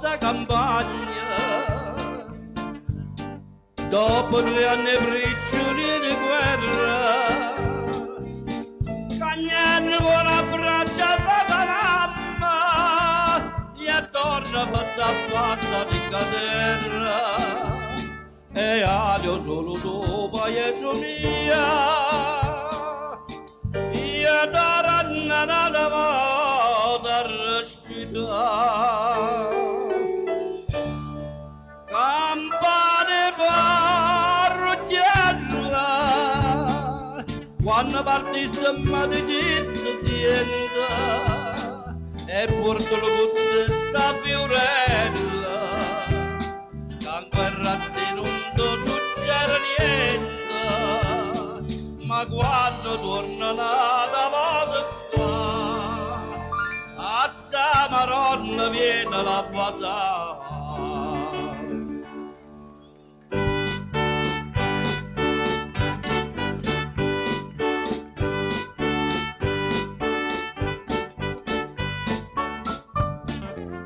nostra campagna. Dopo 2 anni bricioli di guerra, cagnano con abbraccio alla mamma, e torna a passa di terra, e adio solo tu, Gesù mia, io daranno una volta a respirare. Campane parrucchiella, quando partissi mi dicesse sienta, e porto lo butte sta fiorella, che in guerra non succede niente, ma quando torna da volta qua, a sa maronna viene la basata.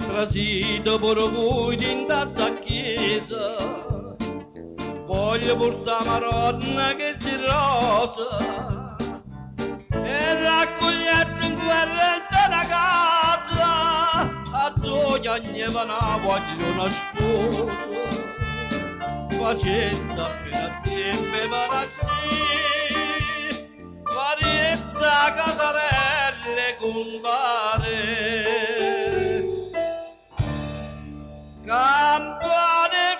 Trasito pure voi in tassa chiesa, voglio portare Maronna che si rosa, e raccogliete in guerra intera casa, a tutti ogni vana voglio una sposa, facendo appena tempo e marassi, varietta casarelle compare. Campane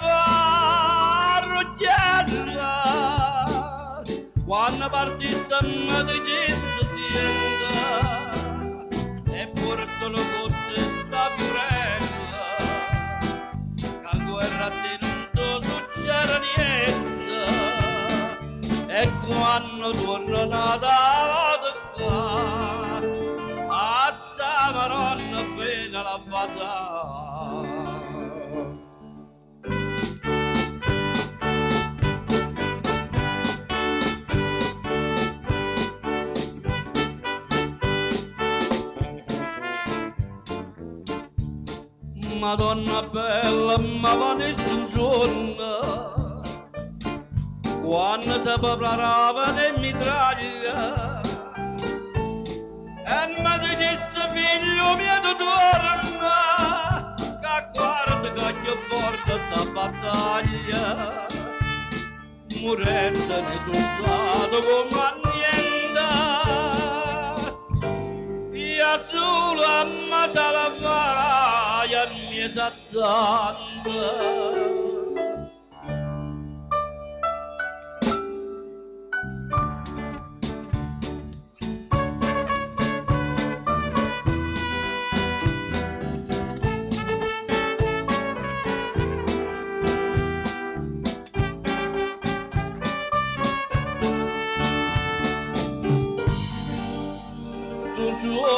parrucchiella, quando partisse mi dicesse sienta, e porto lo botte sta fiorella, che a guerra di non succede niente, e quando torna da qua, a sa maronna appena la basata. Madonna bella, ma va nessun giorno, quando si preparava le mitraglia, e mi dicesse figlio mio tu torna, che guarda che forte sta battaglia, morendo ne soldato come niente, io solo ammazzare la varaia mi esattando.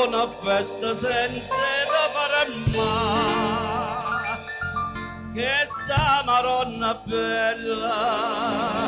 Una festa senza da fare mai, che sta Maronna bella.